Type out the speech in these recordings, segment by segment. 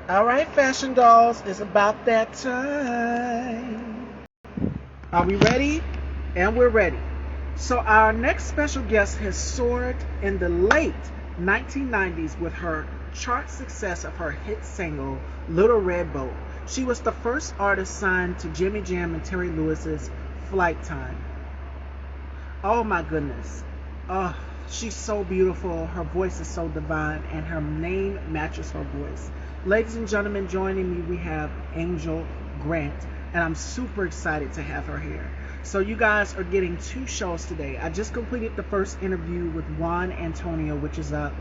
All right, fashion dolls, it's about that time. Are we ready? And we're ready. So, our next special guest has soared in the late 1990s with her chart success of her hit single, Little Red Boat. She was the first artist signed to Jimmy Jam and Terry Lewis's Flight Time. Oh my goodness. Oh, she's so beautiful. Her voice is so divine, and her name matches her voice. Ladies and gentlemen, joining me, we have Angel Grant, and I'm super excited to have her here. So, you guys are getting two shows today. I just completed the first interview with Juan Antonio, which is up,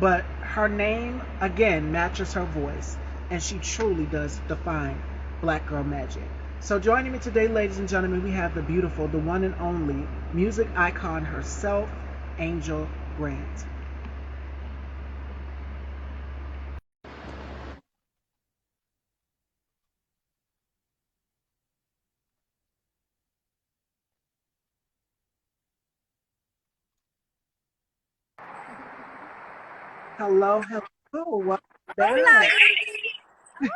but her name, again, matches her voice, and she truly does define Black Girl Magic. So joining me today, ladies and gentlemen, we have the beautiful, the one and only music icon herself, Angel Grant. Hello, hello, welcome Hola, back. baby. Hola,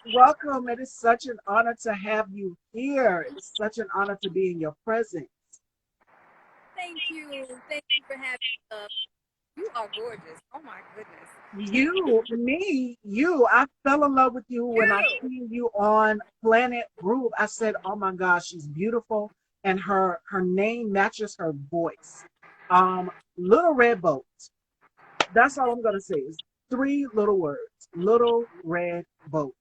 hola. Welcome. It is such an honor to have you here. It's such an honor to be in your presence. Thank you. Thank you for having me. You are gorgeous. Oh my goodness. And You. I fell in love with you when I you. seen you on Planet Groove. I said, "Oh my gosh, she's beautiful," and her name matches her voice. Little Red Boat. That's all I'm gonna say is three little words. Little Red Boat.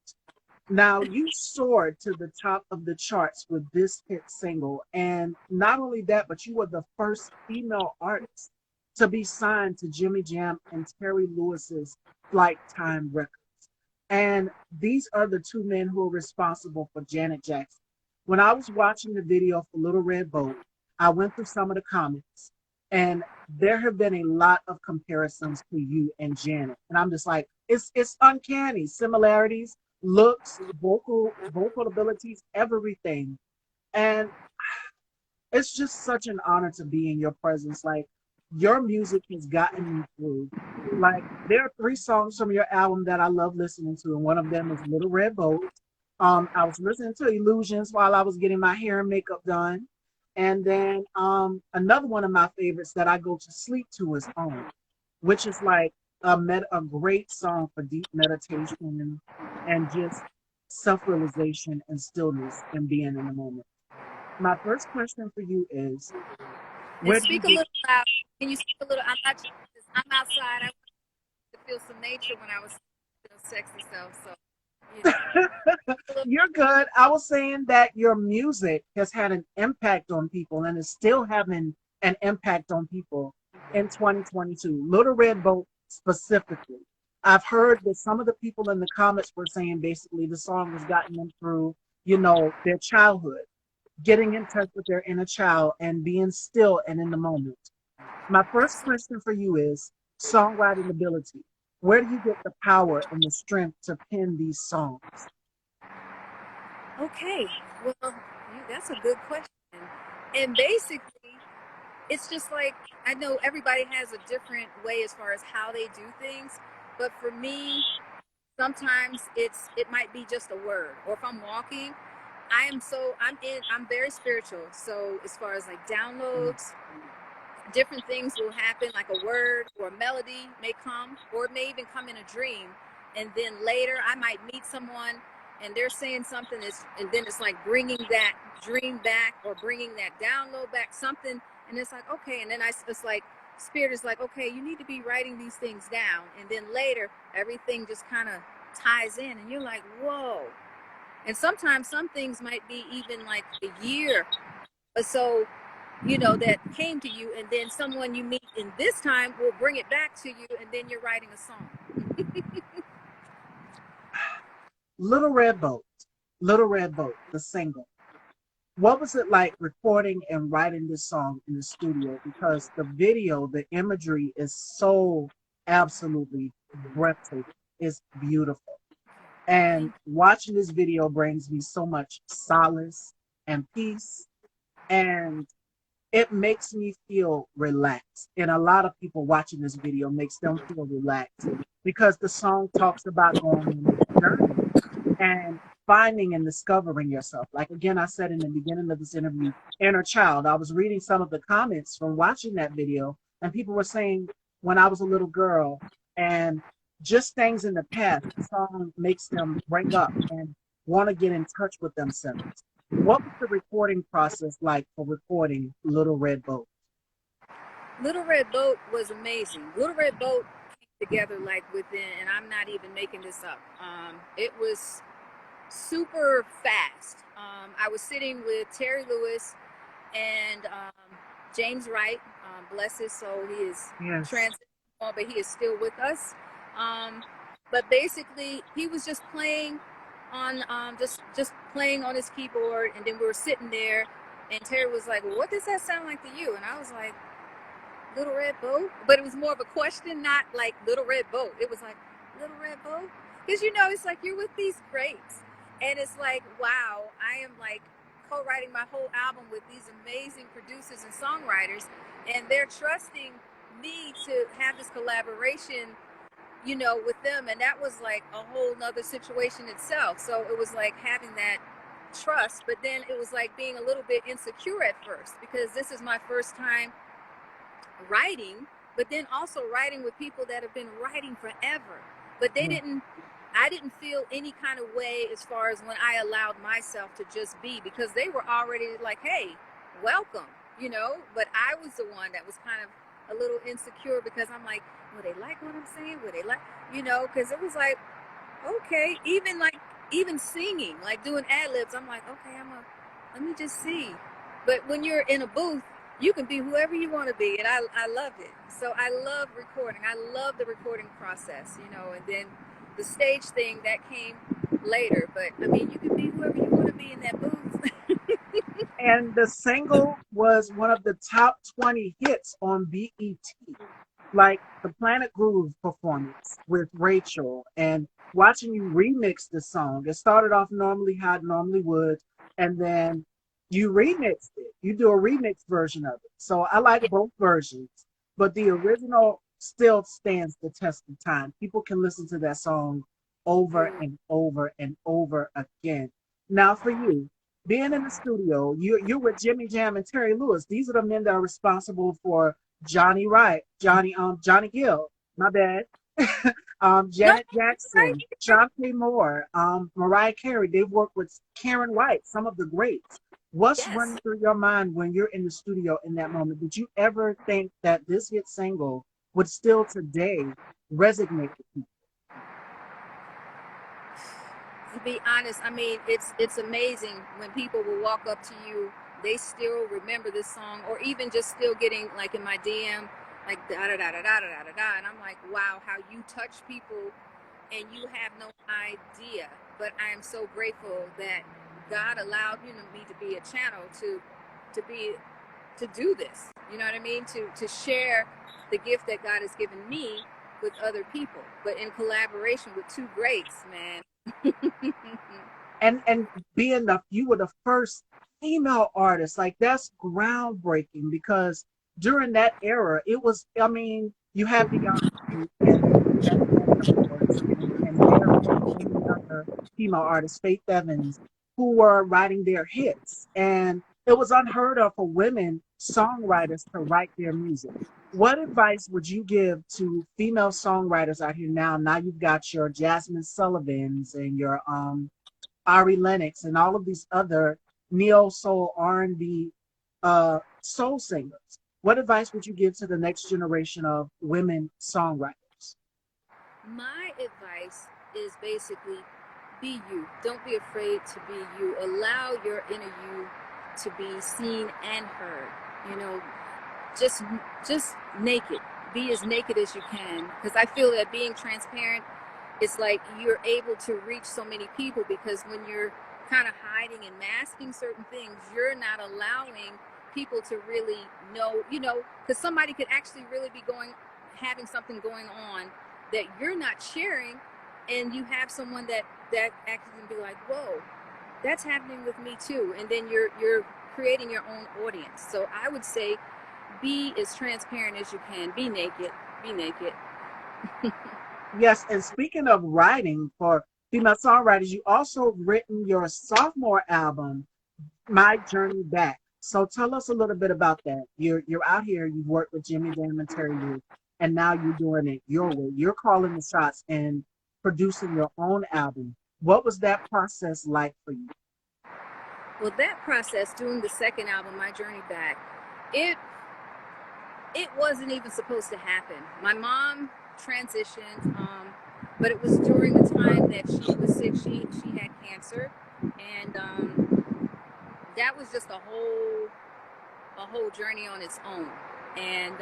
Now you soared to the top of the charts with this hit single, and not only that, but you were the first female artist to be signed to Jimmy Jam and Terry Lewis's Flight Time Records. And these are the two men who are responsible for Janet Jackson. When I was watching the video for Little Red Boat, I went through some of the comments, and there have been a lot of comparisons to you and Janet. And I'm just like, it's uncanny. Similarities, looks, vocal abilities, everything. And it's just such an honor to be in your presence. Like, your music has gotten me through. Like, there are three songs from your album that I love listening to, and one of them is Little Red Boat. I was listening to Illusions while I was getting my hair and makeup done. And then another one of my favorites that I go to sleep to is Home, which is like a great song for deep meditation and just self-realization and stillness and being in the moment. My first question for you is, And where do you speak a get little loud. Can you speak a little? I'm outside. I wanted to feel some nature when I was feeling sexy self. So, you know. A little, You're good. I was saying that your music has had an impact on people and is still having an impact on people in 2022. Little Red Boat specifically. I've heard that some of the people in the comments were saying basically the song has gotten them through, their childhood, getting in touch with their inner child and being still and in the moment. My first absolutely. question for you is songwriting ability. Where do you get the power and the strength to pen these songs? Okay. Well, that's a good question. And basically, it's just like I know everybody has a different way as far as how they do things, but for me, sometimes it might be just a word, or if I'm walking, I'm very spiritual. So as far as like downloads, different things will happen, like a word or a melody may come, or it may even come in a dream, and then later I might meet someone and they're saying something is, and then it's like bringing that dream back or bringing that download back, something, and it's like okay, and then it's like spirit is like okay, you need to be writing these things down, and then later everything just kind of ties in, and you're like whoa. And sometimes some things might be even like a year or so, that came to you, and then someone you meet in this time will bring it back to you, and then you're writing a song. Little Red Boat, Little Red Boat, the single. What was it like recording and writing this song in the studio? Because the video, the imagery is so absolutely breathtaking. It's beautiful. And Thank watching this video brings me so much solace and peace. And it makes me feel relaxed. And a lot of people watching this video makes them feel relaxed because the song talks about going on this journey and finding and discovering yourself. Like again, I said in the beginning of this interview, inner child. I was reading some of the comments from watching that video, and people were saying when I was a little girl and just things in the past, the song makes them bring up and want to get in touch with themselves. What was the recording process like for recording Little Red Boat? Little Red Boat was amazing. Little Red Boat came together like within, and I'm not even making this up. It was super fast. I was sitting with Terry Lewis and James Wright. Bless his soul, he is Yes. transitional, but he is still with us. Um, but basically, he was just playing on just playing on his keyboard, and then we were sitting there, and Terry was like, "Well, what does that sound like to you?" And I was like, Little Red Boat, but it was more of a question, not like Little Red Boat. It was like Little Red Boat, because it's like you're with these greats, and it's like, wow, I am like co-writing my whole album with these amazing producers and songwriters, and they're trusting me to have this collaboration, with them, and that was like a whole nother situation itself. So it was like having that trust, but then it was like being a little bit insecure at first because this is my first time writing, but then also writing with people that have been writing forever. But I didn't feel any kind of way as far as when I allowed myself to just be, because they were already like, hey, welcome. But I was the one that was kind of a little insecure because I'm like, will they like what I'm saying? Will they like, because it was like, okay, even singing, like doing ad libs, I'm like, okay, let me just see. But when you're in a booth, you can be whoever you want to be, and I loved it. So I love recording. I love the recording process, and then the stage thing that came later. But I mean, you can be whoever you want to be in that booth. And the single was one of the top 20 hits on BET. Like the Planet Groove performance with Rachel and watching you remix the song. It started off normally how it normally would, and then you remixed it. You do a remix version of it. So I like both versions, but the original still stands the test of time. People can listen to that song over and over and over again. Now for you, being in the studio, you're with Jimmy Jam and Terry Lewis. These are the men that are responsible for Johnny Wright, Johnny Gill, my bad. No, Janet right? Jackson, Shantae Moore, Mariah Carey. They've worked with Karen White, some of the greats. What's Yes. running through your mind when you're in the studio in that moment? Did you ever think that this hit single would still today resonate with people? To be honest, I mean, it's amazing when people will walk up to you, they still remember this song, or even just still getting like in my DM, like da da da da da da da da, and I'm like, wow, how you touch people, and you have no idea. But I am so grateful that God allowed me to be a channel to be to do this. You know what I mean? To share the gift that God has given me with other people, but in collaboration with two greats, man. And being the you were the first female artist, like that's groundbreaking because during that era it was, I mean, you have Beyonce and at Grammy Awards and Mary and many other female artists, Faith Evans, who were writing their hits, and it was unheard of for women songwriters to write their music. What advice would you give to female songwriters out here now? Now you've got your Jasmine Sullivans and your Ari Lennox, and all of these other neo soul R&B soul singers. What advice would you give to the next generation of women songwriters? My advice is basically be you. Don't be afraid to be you. Allow your inner you to be seen and heard. You know, just just naked. Be as naked as you can, because I feel that being transparent, it's like you're able to reach so many people, because when you're kind of hiding and masking certain things, you're not allowing people to really know, because somebody could actually really be having something going on that you're not sharing, and you have someone that actually can be like, whoa, that's happening with me too. And then you're creating your own audience. So I would say be as transparent as you can. Be naked. Be naked. Yes, and speaking of writing for female songwriters, you also written your sophomore album, My Journey Back. So tell us a little bit about that. You're out here, you've worked with Jimmy Jam and Terry Lewis, and now you're doing it your way. You're calling the shots and producing your own album. What was that process like for you? Well, that process, doing the second album, My Journey Back, it it wasn't even supposed to happen. My mom transitioned, but it was during the time that she was sick. She had cancer, and that was just a whole journey on its own. And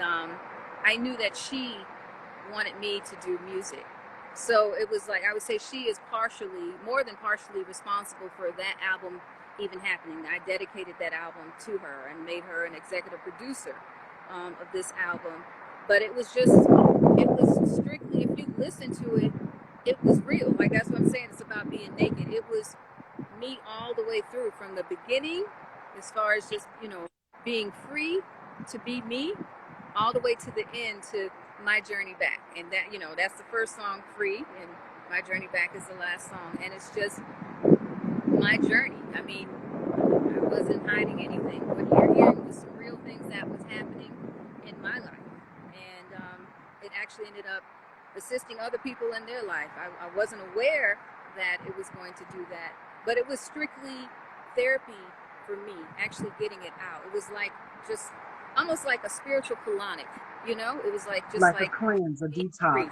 I knew that she wanted me to do music. So it was like I would say she is partially, more than partially, responsible for that album even happening. I dedicated that album to her and made her an executive producer of this album. But it was strictly, if you listen to it, it was real. Like that's what I'm saying. It's about being naked. It was me all the way through from the beginning, as far as just, being free to be me, all the way to the end, to my journey back. And that, that's the first song, Free, and My Journey Back is the last song. And it's just my journey. I mean, I wasn't hiding anything. What you're hearing was some real things that was happening in my life. And it actually ended up assisting other people in their life. I wasn't aware that it was going to do that, but it was strictly therapy for me, actually getting it out. It was like just almost like a spiritual colonic, It was like just Like a like cleanse, a being detox. free.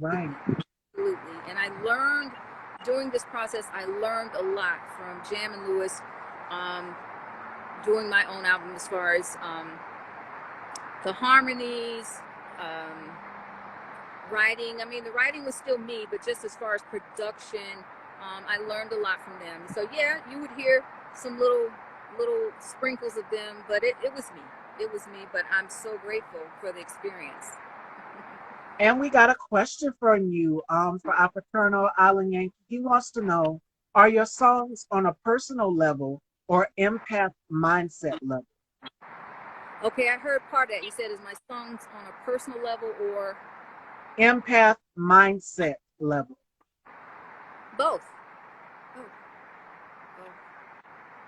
Right. Absolutely. And I learned during this process, I learned a lot from Jam and Lewis, um, doing my own album, as far as the harmonies, um, writing. I mean, the writing was still me, but just as far as production, I learned a lot from them. So yeah, you would hear some little sprinkles of them, but it was me. It was me, but I'm so grateful for the experience. And we got a question from you for our paternal Island Yankee. He wants to know, are your songs on a personal level or empath mindset level? Okay, I heard part of that. You said, is my songs on a personal level or Empath mindset level. both? Oh, oh.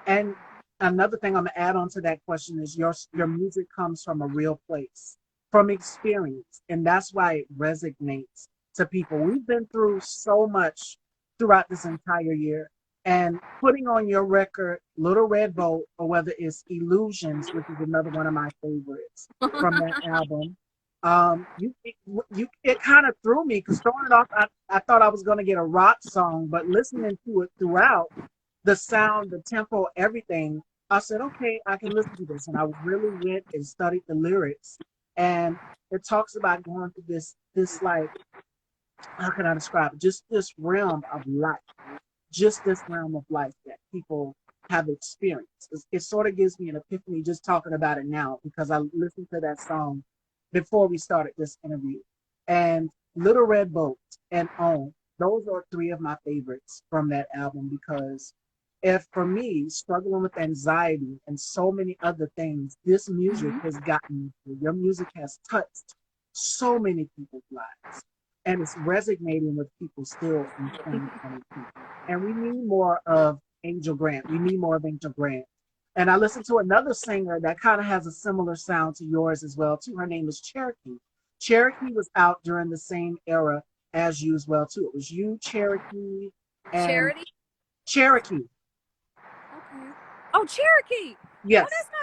And another thing I'm gonna add on to that question is your music comes from a real place, from experience, and that's why it resonates to people. We've been through so much throughout this entire year, and putting on your record, Little Red Boat, or whether it's Illusions, which is another one of my favorites from that album. It kind of threw me because starting off, I thought I was going to get a rock song, but listening to it throughout, the sound, the tempo, everything, I said, okay, I can listen to this. And I really went and studied the lyrics. And it talks about going through this like, how can I describe it? Just this realm of life, just this realm of life that people have experienced. It sort of gives me an epiphany just talking about it now because I listened to that song before we started this interview. And Little Red Boat and On, those are three of my favorites from that album because if for me, struggling with anxiety and so many other things, this music Mm-hmm. has gotten me through. Your music has touched so many people's lives and it's resonating with people still in 2022. And we need more of Angel Grant. We need more of Angel Grant. And I listened to another singer that kind of has a similar sound to yours as well, too. Her name is Cherokee. Cherokee was out during the same era as you as well, too. It was you, Cherokee, and Charity. Cherokee. Okay. Oh, Cherokee. Oh, Yes. that's my.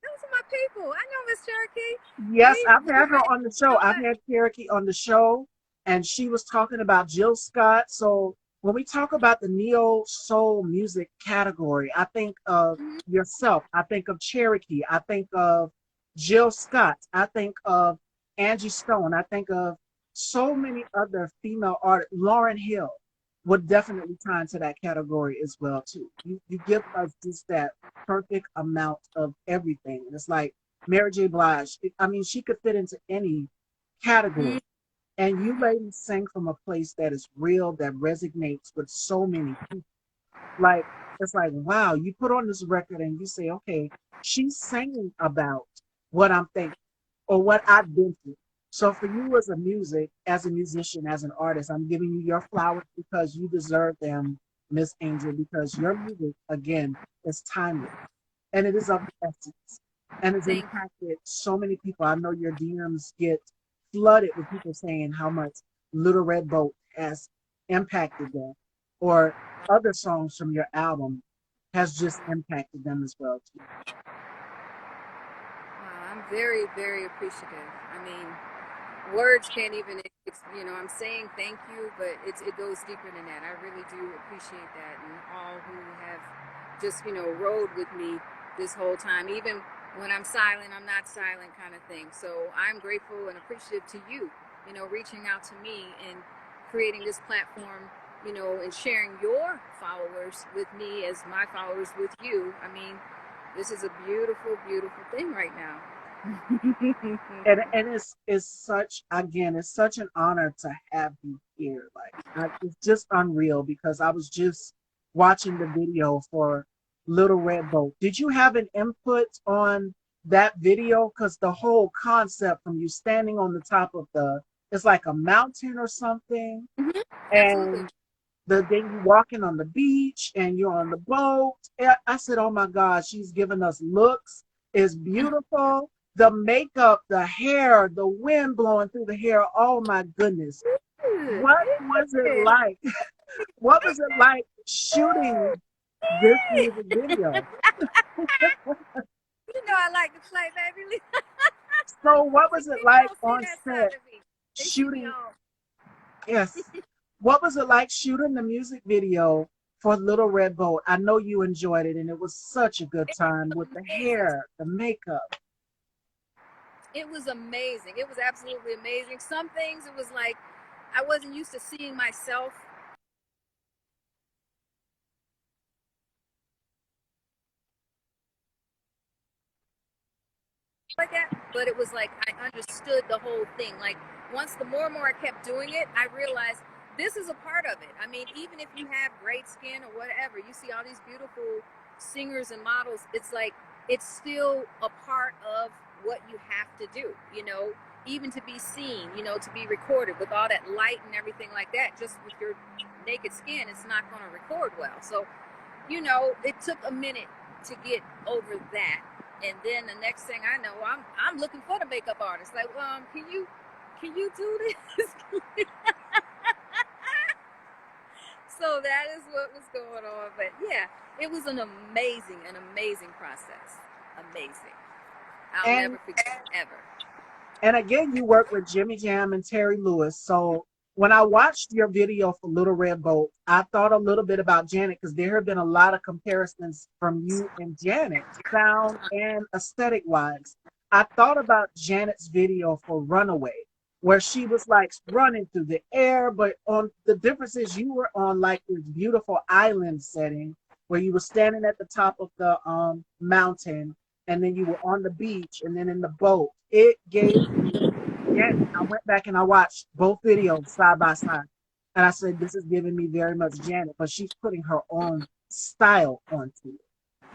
Those are my people. I know Miss Cherokee. Yes, I've We had her ran. on the show. I've had Cherokee on the show, and she was talking about Jill Scott. So when we talk about the neo soul music category, I think of Mm-hmm. yourself. I think of Cherokee. I think of Jill Scott. I think of Angie Stone. I think of so many other female artists. Lauren Hill would definitely tie into that category as well too. You give us just that perfect amount of everything. And it's like Mary J. Blige. I mean, she could fit into any category. And you ladies sing from a place that is real, that resonates with so many people. Like It's like, wow, you put on this record and you say, okay, she's singing about what I'm thinking or what I've been through. So for you as a musician, as an artist, I'm giving you your flowers because you deserve them, Miss Angel, because your music, again, is timeless and it is of the essence and it's Thank impacted so many people. I know your DMs get flooded with people saying how much Little Red Boat has impacted them, or other songs from your album has just impacted them as well too. I'm very, very appreciative. I mean, words can't even, I'm saying thank you, but it goes deeper than that. I really do appreciate that, and all who have just, rode with me this whole time, even when I'm silent, I'm not silent kind of thing. So I'm grateful and appreciative to you, reaching out to me and creating this platform, and sharing your followers with me as my followers with you. I mean, this is a beautiful, beautiful thing right now. And it's such, again, it's such an honor to have you here. Like it's just unreal because I was just watching the video for Little Red Boat. Did you have an input on that video? Because the whole concept from you standing on the top of it's like a mountain or something, Mhm. Absolutely. and then you walking on the beach and you're on the boat. I said, oh my God, she's giving us looks. It's beautiful. The makeup, the hair, the wind blowing through the hair. Oh my goodness. What was it like? What was it like shooting this music video? I like to play, baby. So what was it People like don't see on that set side of me. They see me shooting? all. Yes. What was it like shooting the music video for Little Red Boat? I know you enjoyed it and it was such a good It time was with the amazing. hair, the makeup. It was amazing. It was absolutely amazing. Some things it was like I wasn't used to seeing myself like that, but it was like I understood the whole thing. Like once the more and more I kept doing it, I realized this is a part of it. I mean, even if you have great skin or whatever, you see all these beautiful singers and models, it's like it's still a part of what you have to do, even to be seen, to be recorded with all that light and everything like that. Just with your naked skin, it's not going to record well. So it took a minute to get over that. And then the next thing I know, I'm looking for the makeup artist. Like, can you do this? So that is what was going on. But yeah, it was an amazing process. Amazing. I'll And never forget ever. and again, you work with Jimmy Jam and Terry Lewis. So when I watched your video for Little Red Boat, I thought a little bit about Janet because there have been a lot of comparisons from you and Janet, sound and aesthetic wise. I thought about Janet's video for Runaway, where she was like running through the air, but on the difference is you were on like this beautiful island setting where you were standing at the top of the mountain and then you were on the beach and then in the boat. It gave me Janet. I went back and I watched both videos side by side. And I said, this is giving me very much Janet, but she's putting her own style onto it.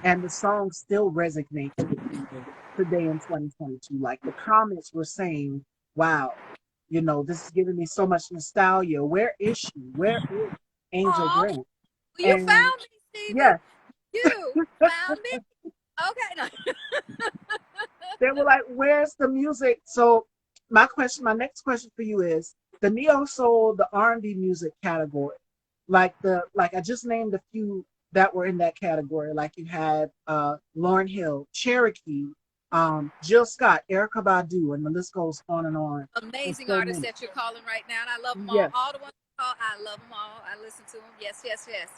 And the song still resonates with people today in 2022. Like the comments were saying, wow, this is giving me so much nostalgia. Where is she? Where is Angel Oh, Grant? you And found me, Stevie. yes, You found me. Okay. No. they were like, "Where's the music?" So my next question for you is the neo soul, the R&B music category. Like I just named a few that were in that category. Like you had Lauryn Hill, Cherokee, Jill Scott, Erica Badu, and the list goes on and on. There's Amazing so artists many. that you're calling right now, and I love them all. Yes. All the ones you call, I love them all. I listen to them. Yes, yes, yes.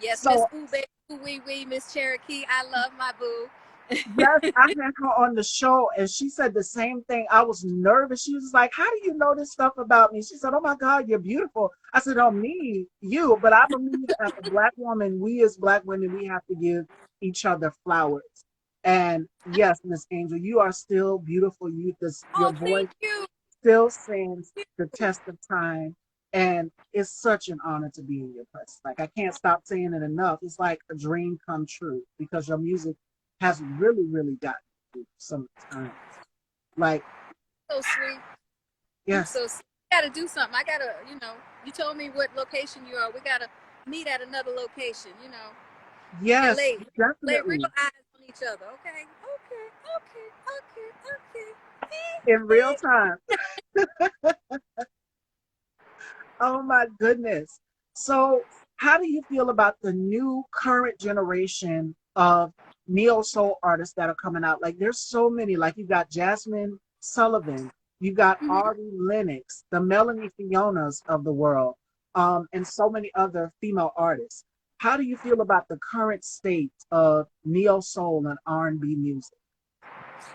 Yes, Miss So Ooh Baby, Ooh Wee Wee, Miss Cherokee. I love my boo. yes, I had her on the show and she said the same thing. I was nervous. She was like, how do you know this stuff about me? She said, oh my God, you're beautiful. I said, oh, me, you. But I believe as a Black woman, we as Black women, we have to give each other flowers. And yes, Miss Angel, you are still beautiful. Your Oh, voice thank you. still stands the test of time. And it's such an honor to be in your presence. Like, I can't stop saying it enough. It's like a dream come true because your music has really, really gotten through some times. Like, So sweet. You yes, so sweet. I gotta do something. I gotta, you told me what location you are. We gotta meet at another location, and yes, lay real definitely eyes on each other. Okay. Okay. Okay. Okay. in real Okay. time. Oh my goodness. So, how do you feel about the new current generation of neo soul artists that are coming out? Like, there's so many. Like, you got Jasmine Sullivan, you got Mm-hmm. Ari Lennox, the Melanie Fionas of the world, and so many other female artists. How do you feel about the current state of neo soul and R&B music?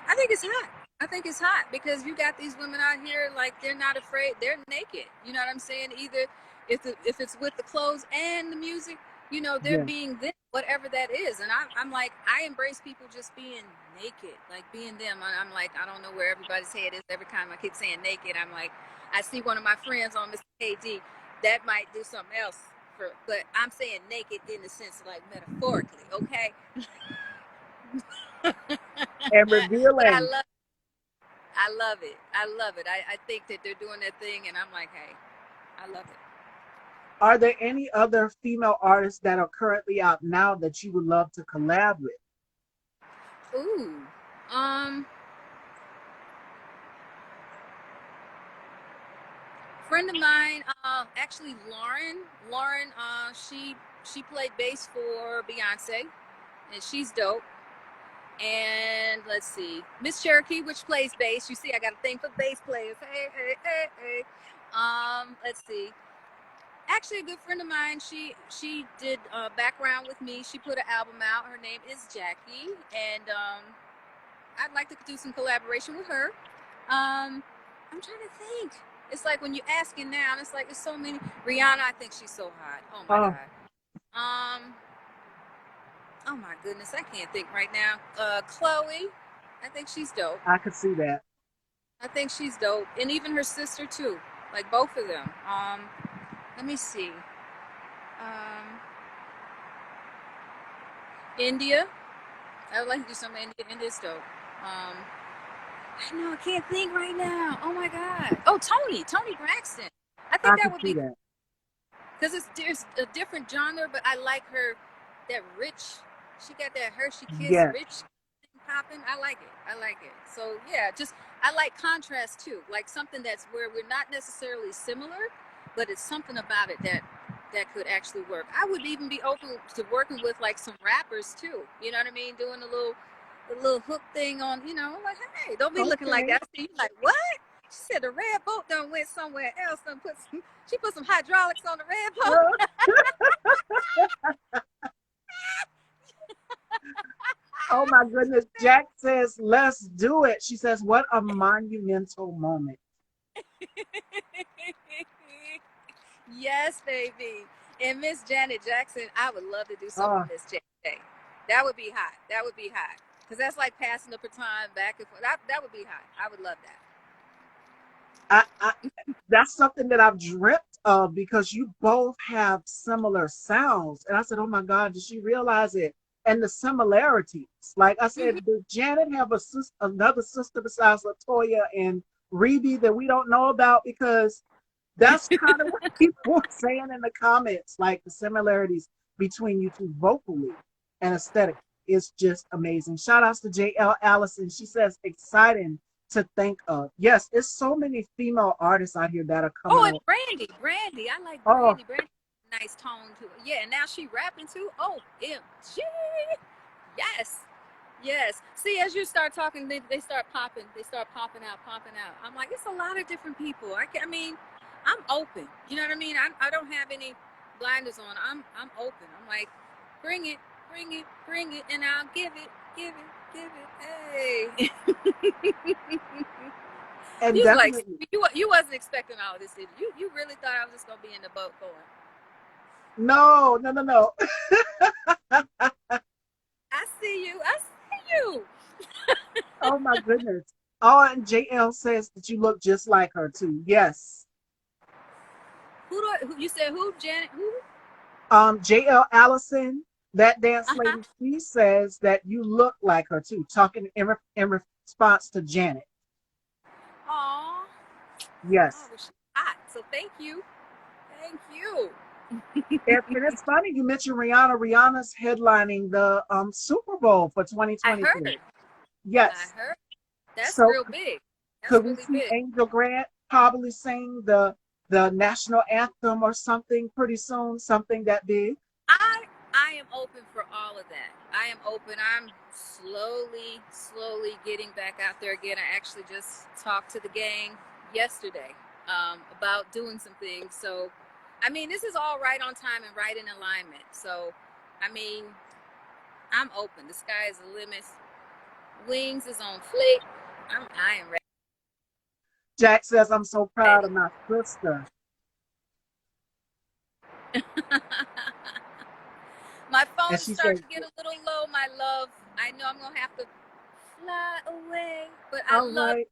I think it's hot. I think it's hot because you got these women out here like they're not afraid. They're naked. You know what I'm saying? Either if it's with the clothes and the music, they're Yeah, being them, whatever that is. And I'm like, I embrace people just being naked, like being them. I'm like, I don't know where everybody's head is. Every time I keep saying naked, I'm like, I see one of my friends on Mr. KD that might do something else. But I'm saying naked in the sense of like metaphorically, okay? and But revealing. I love it. I love it. I think that they're doing their thing, and I'm like, hey, I love it. Are there any other female artists that are currently out now that you would love to collab with? Ooh, um, friend of mine, actually Lauren. Lauren, she played bass for Beyonce, and she's dope. And let's see, Miss Cherokee, which plays bass. You see, I got a thing for bass players. Hey, hey, hey, hey. Let's see. Actually, a good friend of mine, she did background with me. She put an album out. Her name is Jackie, and I'd like to do some collaboration with her. I'm trying to think. It's like when you're asking now, it's like there's so many. Rihanna, I think she's so hot. Oh my Oh, god. Um, oh my goodness, I can't think right now. Chloe, I think she's dope. I could see that. I think she's dope, and even her sister too. Like both of them. Let me see. Um, India. I would like to do some in this though. I know I can't think right now. Oh my god. Oh, Tony Braxton. I think I that could would see be that. because there's a different genre, but I like her that rich. She got that Hershey Kiss Yes. rich popping. I like it. I like it. So yeah, just I like contrast too. Like something that's where we're not necessarily similar, but it's something about it that could actually work. I would even be open to working with like some rappers too. You know what I mean? Doing a little hook thing on, like, hey, don't be looking like Okay. that. See, you like, what? She said the red boat done went somewhere else. She put some hydraulics on the red boat. Uh, oh my goodness. Jack says, let's do it. She says, what a monumental moment. Yes, baby. And Miss Janet Jackson, I would love to do something Oh, with Miss J. That would be hot. That would be hot. Because that's like passing the baton back and forth. That would be hot. I would love that. I that's something that I've dreamt of because you both have similar sounds. And I said, oh my God, did she realize it? And the similarities. Like I Mm-hmm. said, did Janet have another sister besides Latoya and Reby that we don't know about? Because that's kind of what people were saying in the comments, like the similarities between you two vocally and aesthetic is just amazing. Shout outs to JL Allison. She says exciting to think of. Yes, it's so many female artists out here that are coming Oh, and up. Brandy. I like Oh, Brandy. Brandy, nice tone to it. Yeah, and now she rapping too. Oh, MG. Yes. Yes. See, as you start talking, they start popping. They start popping out, popping out. I'm like, it's a lot of different people. I mean, I'm open. You know what I mean? I don't have any blinders on. I'm open. I'm like, bring it, bring it, bring it, and I'll give it, give it, give it. Hey. and You was like, definitely you wasn't expecting all of this, did you? You really thought I was just gonna be in the boat going, no, no, no, no. I see you, I see you. Oh my goodness. Oh, and JL says that you look just like her too. Yes. Who you said who? Janet? Who? JL Allison, that dance Uh-huh. lady, she says that you look like her too, talking in response to Janet. Aw. Oh, Yes. well, she's hot. So thank you. Thank you. And it's funny you mentioned Rihanna. Rihanna's headlining the Super Bowl for I 2023. heard. I Yes. heard. That's So real big. That's could we really see big. Angel Grant probably sing the national anthem or something pretty soon? Something that big? I am open for all of that. I am open. I'm slowly getting back out there again. I actually just talked to the gang yesterday about doing some things. So, I mean, this is all right on time and right in alignment. So, I mean, I'm open. The sky is the limit. Wings is on flick. I am Jack says, I'm so proud ready. of my sister. My And phone is she starting said, to get a little low, my love. I know I'm gonna have to fly away, but all right.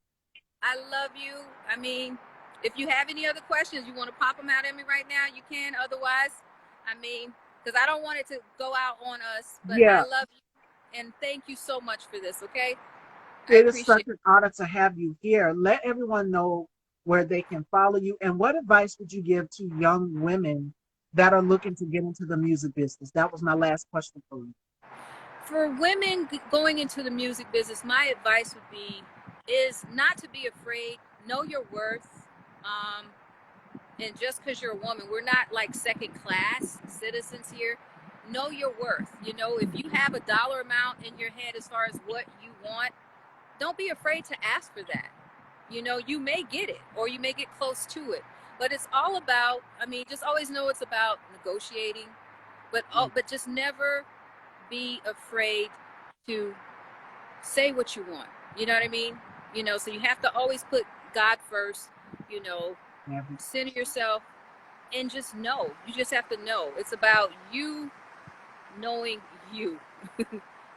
I love you. I mean, if you have any other questions, you want to pop them out at me right now, you can. Otherwise, I mean, because I don't want it to go out on us, but I Yeah, love you and thank you so much for this. Okay, I it is such appreciate. an honor to have you here. Let everyone know where they can follow you. And what advice would you give to young women that are looking to get into the music business? That was my last question for you. For women going into the music business, my advice would be is not to be afraid. Know your worth. Um, and just because you're a woman, we're not like second class citizens here. Know your worth. You know, if you have a dollar amount in your head as far as what you want, don't be afraid to ask for that. You know, you may get it or you may get close to it, but it's all about, I mean, just always know it's about negotiating, but just never be afraid to say what you want. You know what I mean? You know, so you have to always put God first, you know, Every- center yourself and just know. You just have to know. It's about you knowing you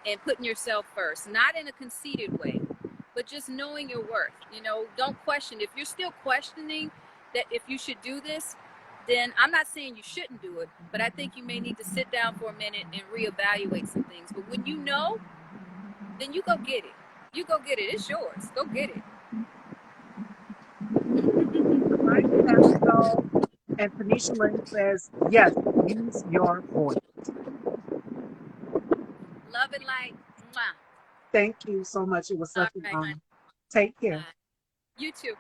and putting yourself first, not in a conceited way, but just knowing your worth. You know, don't question. If you're still questioning that if you should do this, then I'm not saying you shouldn't do it, but I think you may need to sit down for a minute and reevaluate some things. But when you know, then you go get it. You go get it. It's yours. Go get it. All right, there we go. And Tanisha Lynn says, yes, use your voice. Love and light. Mwah. Thank you so much. It was All such an right, honor. honey. Take care. Bye. You too.